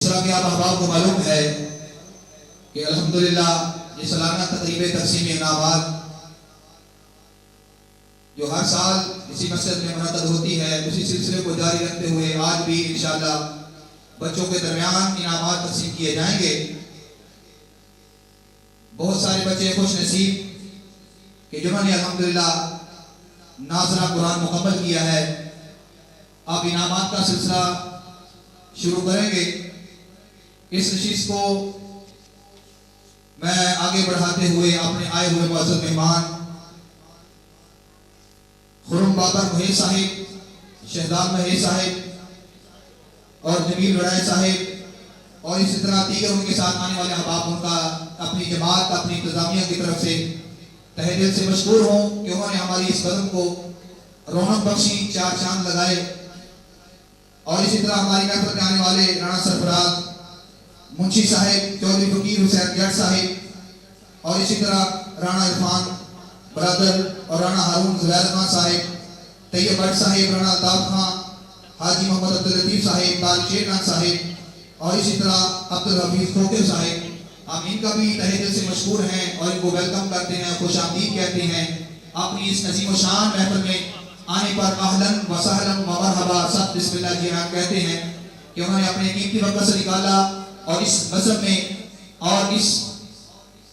जिस तरह के आप अहबाब को मालूम है कि अल्हम्दुलिल्लाह ये सालाना तकरीब तकसीम इनामात जो हर साल इसी मस्जिद में मुनक़्क़द होती है, उसी सिलसिले को जारी रखते हुए आज भी इंशाअल्लाह बच्चों के दरमियान इनामात तकसीम किए जाएंगे। बहुत सारे बच्चे खुश नसीब कि जिन्होंने अल्हम्दुलिल्लाह नाज़रा कुरान मुकम्मल किया है, आप इनामात का सिलसिला शुरू करेंगे। इस नशीस को मैं आगे बढ़ाते हुए अपने आए हुए मुअज़्ज़ज़ मेहमान खुर्रम बाबर महेश साहिब, शहजाद महेश साहिब और जमील वड़ाई साहिब और इसी तरह दीगर उनके साथ आने वाले अहबाब, उनका अपनी जमात अपनी इंतजामिया की तरफ से तहे दिल से मशकूर हूँ कि उन्होंने हमारी इस कदम को रौनक बख्शी, चार चांद लगाए। और इसी तरह हमारी महफिल में आने वाले राणा सरफराज, मुंशी साहिब, चौधरी फकीर हुसैन जट साहिब और इसी तरह राणा इरफान बरदर और राणा हारून ज़ुबैर खान साहिब, तैयब भट्ट साहिब, राणा अल्ताफ खान, हाजी मोहम्मद अब्दुल लतीफ़ साहिब, तारिक शेर खान साहिब और इसी तरह अब्दुल हफीज़ खोखर साहिब, हम इनका भी तहे दिल से मशहूर हैं और इनको वेलकम करते हैं, खुशामदीद कहते हैं। अपनी इस नज़ीम शान महफिल में आने पर अहलन व सहलन व मरहबा सब बिस्मिल्लाह जी हाँ कहते हैं कि उन्होंने अपने कीमती वक्त से निकाला और इस मज़हब में और इस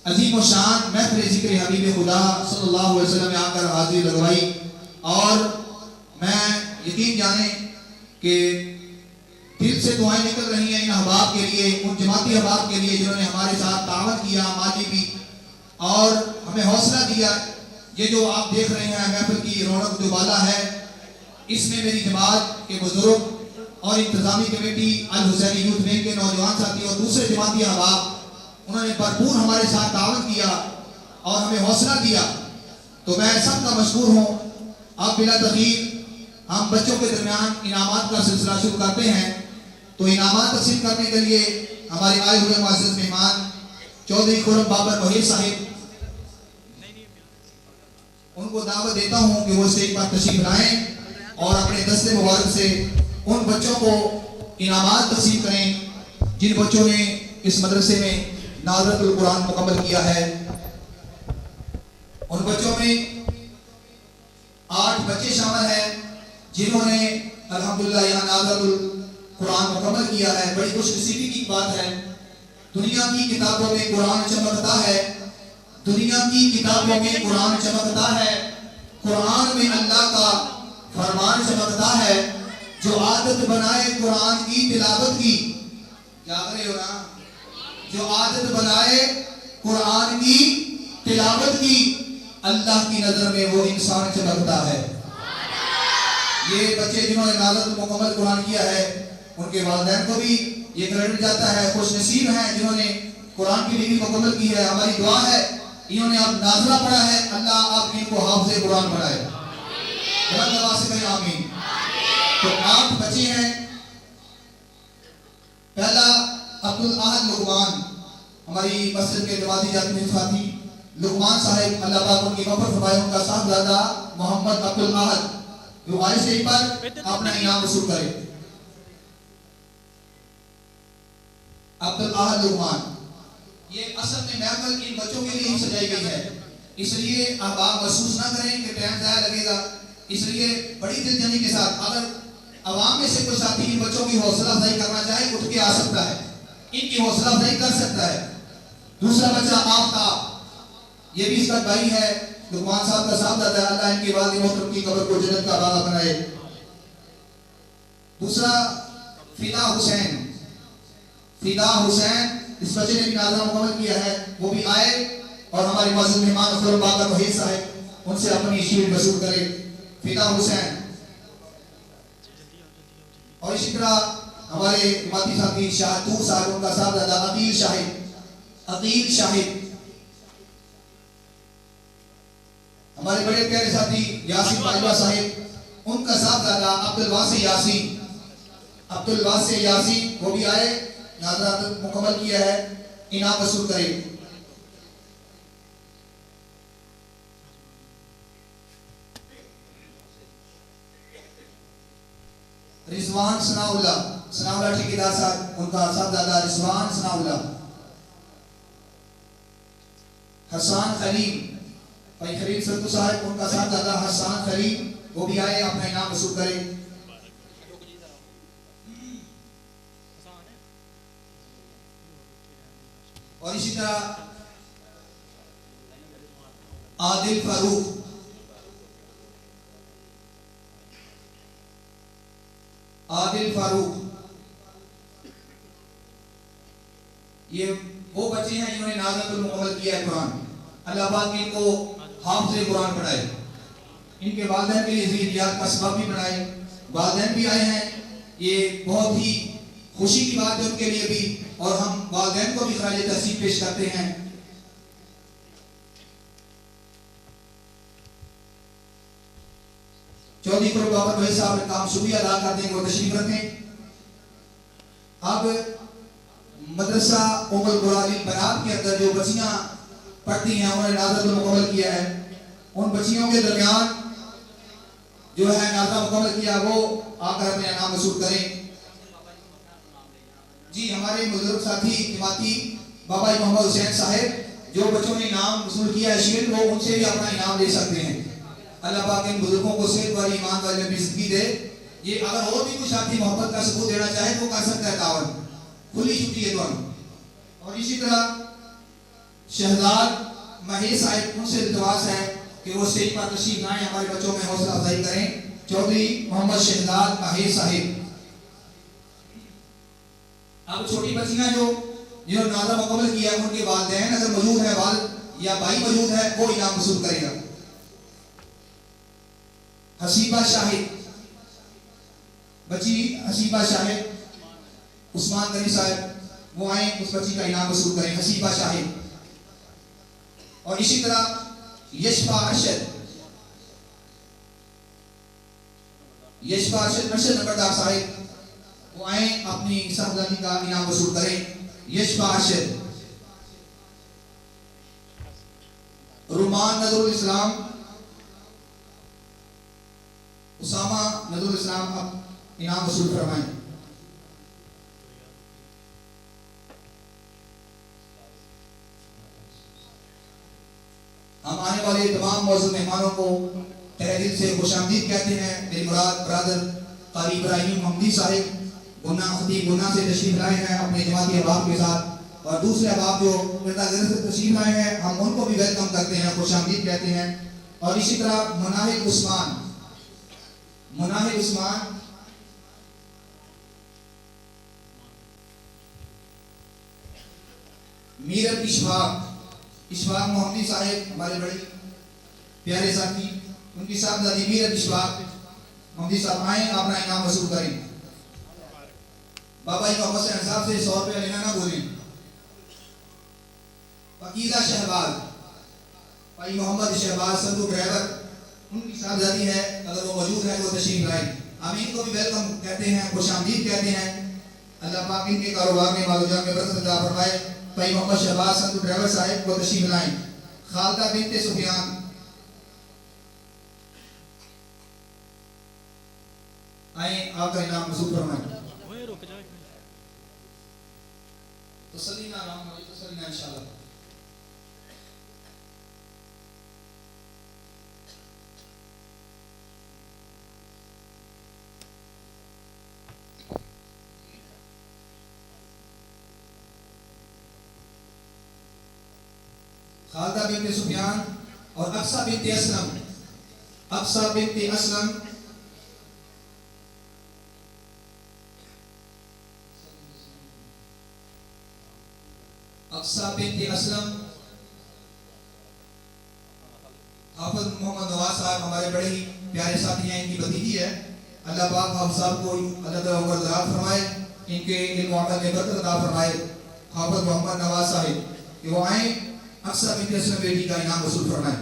अजीम शान महफिल ज़िक्र हबीब खुदा सल्लल्लाहु अलैहि वसल्लम में आकर हाजिरी लगवाई। और मैं यकीन जाने कि दिल से दुआएं निकल रही हैं इन अहबाब के लिए, उन जमाती अहबाब के लिए जिन्होंने हमारे साथ तावन किया, माली भी और हमें हौसला दिया। ये जो आप देख रहे हैं महफिल की रौनक जो बाला है, इसमें मेरी जमात के बुजुर्ग और इंतजामी कमेटी अल हुसैनी यूथ विंग के नौजवान साथी और दूसरे जमाती अहबाब, उन्होंने भरपूर हमारे साथ तावन किया और हमें हौसला दिया, तो मैं सबका मशकूर हूँ। अब बिला तखीर हम बच्चों के दरमियान इनामात का सिलसिला शुरू करते हैं। तो इनामात तकसीम करने के लिए हमारे आए हुए मुअज़्ज़ज़ मेहमान चौधरी खुर्रम बाबर महेश साहिब, उनको दावत देता हूँ कि वो स्टेज पर तशरीफ लाएं और अपने दस्ते मुबारक से उन बच्चों को इनामात तकसीम करें जिन बच्चों ने इस मदरसे में नाज़रतुल कुरान मुकम्मल किया है। उन बच्चों में 8 बच्चे शामिल हैं जिन्होंने अल्हम्दुलिल्लाह यहाँ नाज़रतुल कुरान मुकम्मल किया है। बड़ी खुशनसीबी की बात है, दुनिया की किताबों में कुरान चमकता है, दुनिया की किताबों में कुरान चमकता है, कुरान में अल्लाह का फरमान चमकता है। जो आदत बनाए कुरान की तिलावत की, जाग रहे हो ना, जो आदत बनाए कुरान की तिलावत की, अल्लाह की नजर में वो इंसान चमकता है। ये बच्चे जिन्होंने नाज़रतुल मुकम्मल कुरान किया है, उनके वालिदैन को भी ये क्रेडिट जाता है। खुश नसीब हैं जिन्होंने कुरान की डिग्री मुकम्मल की है। हमारी दुआ है इन्होंने अब नाज़रा पढ़ा है, अल्लाह आप इनको हाफ़िज़े कुरान पढ़ाए, बुलंद आवाज़ से कहें आमीन। तो 8 बच्चे हैं। पहला अब्दुल अहद लुकमान, हमारी मस्जिद के जमाती जाती साथी लुकमान साहिब, अल्लाह पाक उनकी मग़फ़िरत फरमाए। उनका साहबजादा मोहम्मद अब्दुल अहद जो आए स्टेज पर अपना इनाम वसूल करे। अब्दुल अहद लुकमान, ये असल में महफिल इन बच्चों के लिए ही सजाई गई है, इसलिए अब आप महसूस ना करें कि टाइम ज़ाया लगेगा। इसलिए बड़ी दिलजमी के साथ अगर आवाम में से कोई साथी इन बच्चों की हौसला अफजाई करना चाहे, उठ के आ सकता है, इनकी हौसला अफजाई कर सकता है। दूसरा बच्चा आफ्ताब, ये भी इसका भाई है, लुकमान साहब का साहबजादा है, अल्लाह इनके वालिद मोहतरम की कब्र को जन्नत का बागा बनाए। दूसरा फिदा हुसैन, फिदा हुसैन, इस बच्चे ने भी नाज़रा मुकम्मल किया है, वो भी आए और हमारे मुअज़्ज़ज़ मेहमान खुर्रम बाबर महेश साहिब उनसे अपनी शीर वसूल करे। फिदा हुसैन और इसी तरह हमारे जमाती साथी शाहतूर साहब, उनका साहबजादा अकील शाहिद, अकील शाहिद, हमारे बड़े प्यारे साथी यासीन बाजवा साहिब, उनका साहबजादा अब्दुल वासी यासीन, अब्दुल वासी यासीन, वो भी आए, नाज़रा मुकम्मल किया है, इनाम वसूल करे। रिजवान सनाउल्लाह सनाउल्लाह ठेकेदार साहब, उनका साहबजादा रिजवान सनाउल्लाह, हसन खलील, भाई खलील संतू साहब, उनका साहबजादा हसन खलील, वो भी आए अपना इनाम वसूल करें। और इसी तरह आदिल फारूक, आदिल फारूक, ये वो बच्चे हैं जिन्होंने नाज़रतुल मुकम्मल किया है कुरान। अल्लाह पाक ने इनको हाफ़िज़ कुरान बनाए, इनके वालिदैन के लिए ज़ियारत का सबब भी बनाए, वालिदैन भी आए हैं। ये बहुत ही खुशी की बात है उनके लिए भी, और हम वालिदैन को भी ख़राज तहसीन पेश करते हैं। चौधरी कुर्ब बाबर भाई साहब ने काम शुक्रिया अदा करते हैं, वो तशरीफ रखें। अब मदरसा उम्मुल कुरान बनात के अंदर जो बच्चियां पढ़ती हैं, उन्होंने नाज़रतुल मुकम्मल किया है। उन बच्चियों के दरमियान जो है नाज़रा मुकम्मल किया, वो आकर अपने नाम वसूल करें। जी, हमारे बुजुर्ग साथी जमाती बाबा मोहम्मद हुसैन साहब, जो बच्चों ने इनाम वसूल किया है शील, वो उनसे भी अपना इनाम ले सकते हैं। अल्लाह पाक इन बुजुर्गों को सेहत वाली, ईमान वाली लंबी ज़िंदगी दे। ये अगर और भी कुछ साथी मोहब्बत का सबूत देना चाहे तो कर सकता है, तावन खुली छुट्टी है दोनों। और इसी तरह शहजाद महेश साहब, उनसे इल्तिमास है कि वो स्टेज पर तशरीफ लाएं, हमारे बच्चों में हौसला अफजाई करें। चौधरी मोहम्मद शहजाद महेश साहब। अब छोटी बच्चियां जो जिन्होंने नाज़रा मुकम्मल किया है, उनके वालिदैन अगर मौजूद है, वाल या भाई मौजूद है, वो इनाम वसूल करेगा। हसीबा शाहिद, बच्ची हसीबा शाहिद, उस्मान गनी साहब, वो आए, उस बच्ची का इनाम वसूल करें, हसीबा शाहिद। और इसी तरह यशफा अरशद, यशफा अरशद नंबरदार साहिब, वो आए, अपनी साहबजादी का इनाम वसूल करें। यशफा अरशद। रुमान नजरुल इस्लाम, उसामा नजरुल इस्लाम, अब इनाम वसूल फरमाएं। हम आने वाले तमाम मौजूद मेहमानों को तहे दिल से खुशामदीद कहते हैं। मेरी मुराद ब्रदर कारी इब्राहिम महमदी साहिब गुना खतीब गुना से तशरीफ लाए हैं अपने जमाती अहबाब के साथ, और दूसरे अहबाब जो इर्द-गिर्द से तशरीफ लाए हैं, हम उनको भी वेलकम करते हैं, खुशामदीद कहते हैं। और इसी तरह मुनाहिद उस्मान, मुनाहिद उस्मान, मीरत इशफाक मोहम्मदी साहिब, हमारे बड़े प्यारे साथी, उनकी साहबजादी मीरत इशफाक मोहम्मदी साहब आए, अपना इनाम वसूल करें। बाबा जी मोहम्मद हुसैन साहब से 100 रुपया लेना ना भूलें। फकीजा शहबाज, भाई मोहम्मद शहबाज संधू ड्राइवर, उनकी साहबजादी है, अगर वो मौजूद है तो तशरीफ लाएं। हम इनको भी वेलकम कहते हैं, खुशामदीद कहते हैं। अल्लाह पाक इनके कारोबार में मालूजात में बरकत अता फरमाए। भाई मोहम्मद शहबाज संधू ड्राइवर साहब को तशरीफ लाएं। खालदा बिनते सुफियान, आए, आपका इनाम वसूल फरमाएं। तसल्ली ना राम वाली तसल्ली ना इंशाअल्लाह। खालदा बिनते सुफियान और अक्सा बिनते असलम, अक्सा बिनते असलम, अक्सा बिनते असलम, हाफिज मोहम्मद नवाज साहब, हमारे बड़े ही प्यारे साथी हैं, इनकी भतीजी है। अल्लाह पाक हाफिज साहब को अल्लाह ताला उम्र दराज फरमाए, इनके इल्म और अमल में बरकत अता फरमाए। हाफिज मोहम्मद नवाज साहब कि वो आए, अक्सा बिनते असलम बेटी का इनाम वसूल फरमाए।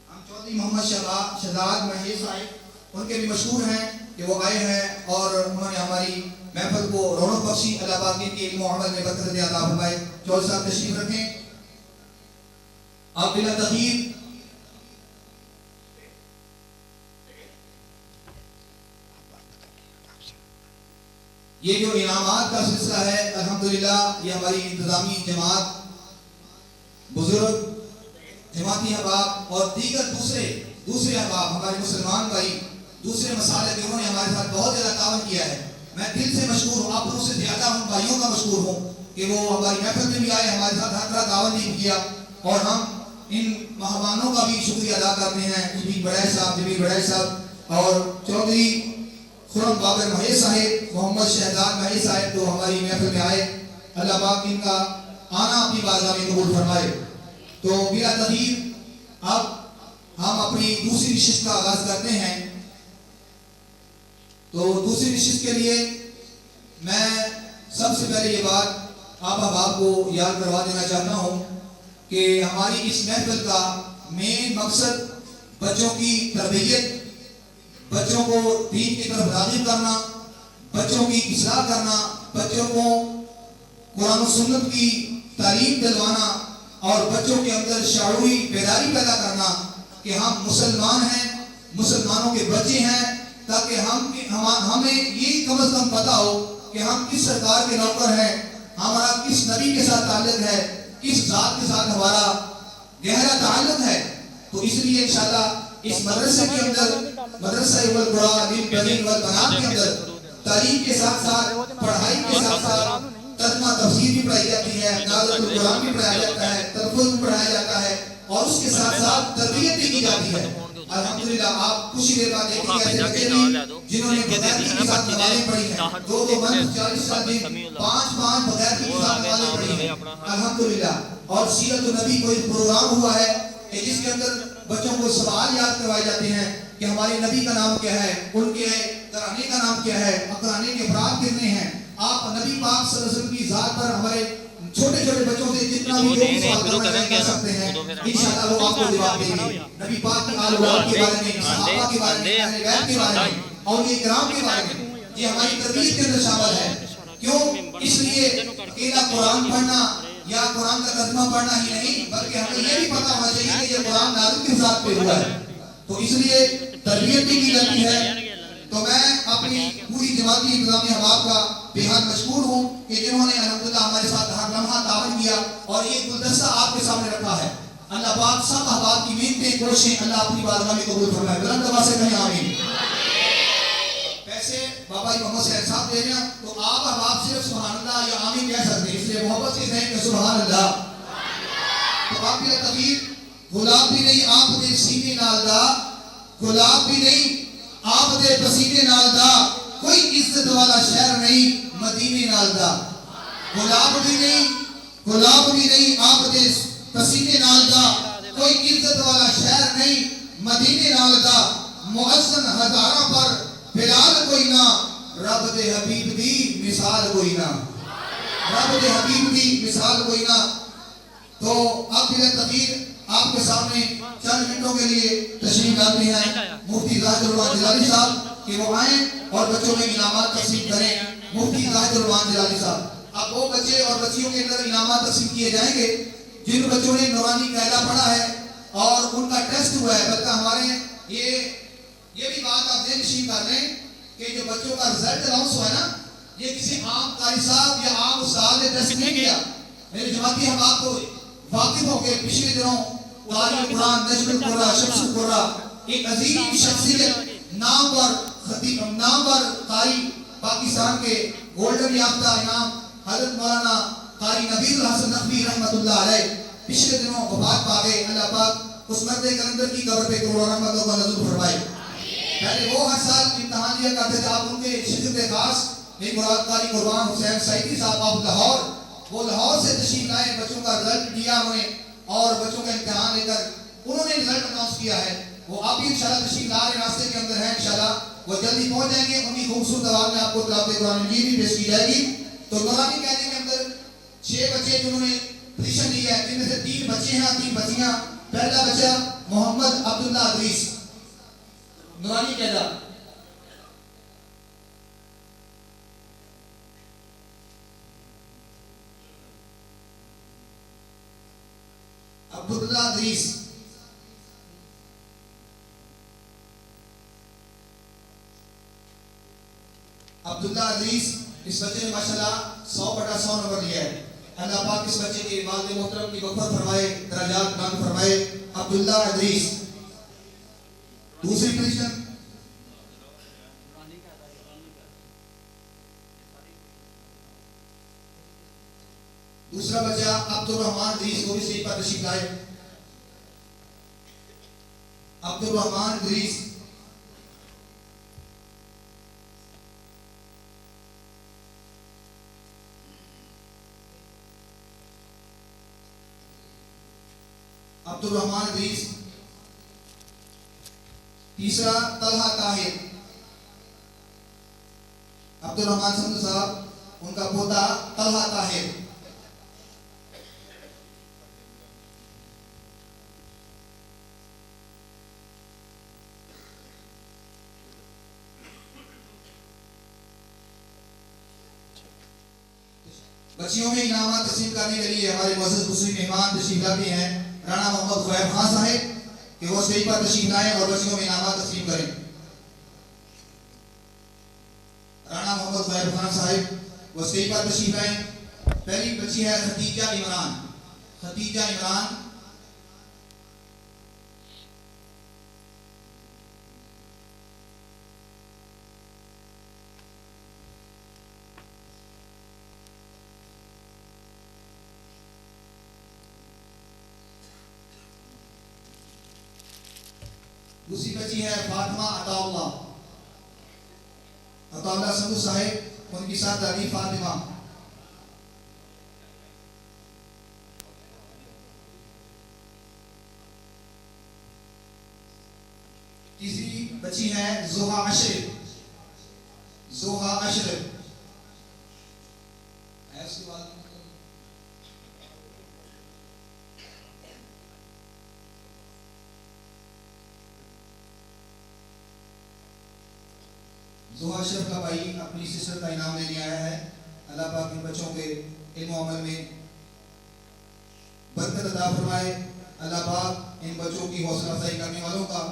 हम चौधरी मोहम्मद शहजाद महेश साहब, उनके भी मशहूर हैं कि वो आए हैं और उन्होंने हमारी महफिल को रौनक बख्शी। अल्लाह पाक इनके इल्म और अमल में बरकत अता फरमाए। चौधरी साहब तशरीफ रखें। आप बिला तखीर ये जो इनामात का सिलसिला है अल्हम्दुलिल्लाह, ये हमारी इंतजामी जमात, बुजुर्ग, जमाती अहबाब और दीगर दूसरे अहबाब, हमारे मुसलमान भाई दूसरे मसाले के, उन्होंने हमारे साथ बहुत ज़्यादा तावन किया है। मैं दिल से मशहूर हूँ, आप लोगों से ज़्यादा उन भाइयों का मशहूर हूँ कि वो हमारी महफिल में भी आए, हमारे साथ हर तरह तावन भी किया। और हम इन मेहमानों का भी शुक्रिया अदा करते हैं, जमील बड़ाई साहब और चौधरी खुरम बाबर महेश साहिब, मोहम्मद शहजाद महेश साहिब, तो हमारी महफिल में आए। अल्लाह पाक इनका आना अपनी बारगाह में कबूल फरमाए। तो बिला तखीर अब हम अपनी दूसरी नशिस्त का आगाज करते हैं। तो दूसरी नशिस्त के लिए मैं सबसे पहले ये बात आप अहबाब को याद करवा देना चाहता हूँ कि हमारी इस महफिल का मेन मकसद बच्चों की तरबियत, बच्चों को दीन की तरफ राग़िब करना, बच्चों की इस्लाह करना, बच्चों को कुरान और सुन्नत की तालीम दिलवाना और बच्चों के अंदर शऊरी बेदारी पैदा करना कि हम मुसलमान हैं, मुसलमानों के बच्चे हैं, ताकि हमें ये कम से कम पता हो कि हम किस सरकार के नौकर हैं, हमारा किस नबी के साथ ताल्लुक है, किस जात के साथ हमारा गहरा ताल्लुक है। तो इसलिए इंशाअल्लाह इस मदरसे के अंदर, मदरसा वल कुरान वल बनात के अंदर तालीम के साथ साथ, पढ़ाई के साथ साथ तर्जुमा तफसीर भी पढ़ाई जाती है, नाज़िल कुरान भी पढ़ाया जाता है, तफसीर भी पढ़ाया जाता है और उसके साथ साथ तरबियत भी की जाती है। अल्हम्दुलिल्लाह, आप कुछ ही देर बाद देखेंगे ऐसे बच्चे भी जिन्होंने बगैर के साथ नमाज़ें पढ़ी हैं, 2-2 मंथ 40 साल में 5-5 बगैर के साथ नमाज़ें पढ़ी हैं अल्हम्दुलिल्लाह। और सीरत नबी कोई प्रोग्राम हुआ है कि जिसके अंदर बच्चों को सवाल याद करवाए जाते हैं कि हमारे नबी का नाम क्या है, उनके घराने का नाम क्या है, घराने के अफराद कितने हैं। आप नबी पाक सल्लल्लाहु अलैहि वसल्लम की जात पर हमारे छोटे-छोटे बच्चों से जितना भी सवाल कर सकते हैं, इंशाअल्लाह वो आपको जवाब देंगे। नबी पाक की आल औलाद के बारे में, सहाबा के बारे में, अहले बैत के बारे में, औलिया किराम के बारे में, ये हमारी तरबियत के अंदर शामिल है। क्यों? इसलिए अकेला कुरान पढ़ना या कुरान का तर्जुमा पढ़ना ही नहीं, बल्कि हमें ये भी पता होना चाहिए कि ये कुरान नाज़िल किस जात पे हुआ है। तो इसलिए तरबियत भी की जाती है। तो मैं अपनी पूरी जमाती इंतजामी अहबाब का बेहद मशकूर हूँ कि जिन्होंने अल्हम्दुलिल्लाह हमारे साथ हर लम्हा तावन किया और ये गुलदस्ता आपके सामने रखा है। अल्लाह पाक सब अहबाब की मेहनतें, कोशिशें अल्लाह अपनी बारगाह में कबूल फरमाए। बुलंद आवाज़ से कहें आमीन। पैसे बाबा जी मोहम्मद सैयद साहब दे रहे हैं, तो आप अहबाब सिर्फ सुभान अल्लाह या आमीन कह सकते हैं, इसलिए मोहब्बत से कहें कि सुभान अल्लाह। तो आपकी तकबीर, गुलाब भी नहीं आप दे सीने नाल दा, गुलाब भी नहीं आप दे पसीने नाल दा, कोई इज्जत वाला शहर नहीं मदीने नाल दा। गुलाब भी नहीं आप दे पसीने नाल दा, कोई इज्जत वाला शहर नहीं मदीने नाल दा। मुअज्जन हजारा पर बिलाल कोई ना, रब दे हबीब दी मिसाल कोई ना, रब दे हबीब दी मिसाल कोई ना। तो अब बिला तक़ीर आपके सामने चंद मिनटों के लिए तशरीफ लाते हैं मुफ्ती ज़ाहिदुर रहमान जिलानी साहब कि वो आए और बच्चों में इनामात तकसीम करें। मुफ्ती ज़ाहिदुर रहमान जिलानी साहब, अब वो बच्चे और बच्चियों के अंदर इनामात तकसीम किए जाएंगे जिन बच्चों ने नूरानी कायदा पढ़ा है और उनका टेस्ट हुआ है। बल्कि हमारे ये भी बात आप नशीन कर लें कि जो बच्चों का रिजल्ट अनाउंस हुआ है ना, ये किसी आम कारी साहब या आम उस्ताद ने टेस्ट नहीं किया। मेरे जमाती हम आपको वाकिफ हो गए, पिछले दिनों कारी कुरान नजमुल कुर्रा शम्सुल कुर्रा एक अजीम शख्सियत नामवर कारी पाकिस्तान के गोल्डन याफ्ता इनाम हजरत मौलाना कारी नबील हसन नकवी रहमतुल्लाह अलैह पिछले दिनों वफात पा गए। अल्लाह पाक उस मर्द कलंदर की कब्र पे करोड़ों रहमतों का नज़ुल फरमाए। पहले वो हर साल इम्तिहान दिया करते थे, आप उनके शिकत खास मुराद कारी कुर्बान हुसैन सईदी साहब आप लाहौर, वो लाहौर से तशरीफ लाए, बच्चों का रिजल्ट दिया उन्हें और बच्चों का इम्तिहान लेकर उन्होंने रिजल्ट अनाउंस किया है। वो आप भी इंशाल्लाह तशरीफ ला रहे रास्ते के अंदर है, इंशाल्लाह वो जल्दी पहुंच जाएंगे। उनकी खूबसूरत आवाज़ में आपको तिलावत कुरान मजीद भी पेश की जाएगी। तो नूरानी कहने के अंदर 6 बच्चे जिन्होंने पोजीशन ली है, जिनमें से 3 बच्चे हैं 3 बच्चियां। पहला बच्चा मोहम्मद अब्दुल्ला अदरीस, नूरानी कहता अब्दुल्ला अदरीस, अब्दुल्ला अदरीस इस बच्चे ने माशाल्लाह 100/100 नंबर लिया है। अल्लाह पाक इस बच्चे के वालिद मोहतरम की मग़फ़िरत फरमाए, दराजात बुलंद फरमाए। अब्दुल्ला इदरीस दूसरी पोजीशन। दूसरा बच्चा अब्दुल रहमान इदरीस, वो भी स्टेज पर तशरीफ लाए। अब्दुल रहमान इदरीस। अब्दुल रहमान इदरीस। तीसरा तलहा ताहिर। अब्दुल रहमान संधू साहब, उनका पोता तलहा ताहिर। बच्चियों में इनामात तस्लीम करने के लिए हमारे मुअज़्ज़ज़ खुसूसी मेहमान तशरीफ लाते हैं राणा मोहम्मद ज़ुबैर खान साहब, कि वो स्टेज पर तशरीफ लाएं और बच्चियों में इनामात तस्लीम करें। राणा मोहम्मद ज़ुबैर खान साहब वो स्टेज पर तशरीफ लाएं। पहली बच्ची है खदीजा इमरान। खदीजा इमरान। दूसरी बच्ची है फातिमा अताउल्लाह। अताउल्लाह संधू साहिब, उनकी साथ दादी फातिमा। तीसरी बच्ची है जोहा अशरफ। जोहा अशरफ। उसके बाद जोहा अशरफ का भाई अपनी सिस्टर का इनाम लेने आया है। अल्लाह पाक इन बच्चों के इल्म और अमल में बरकत अता फरमाए। अल्लाह पाक इन बच्चों की हौसला अफजाई करने वालों का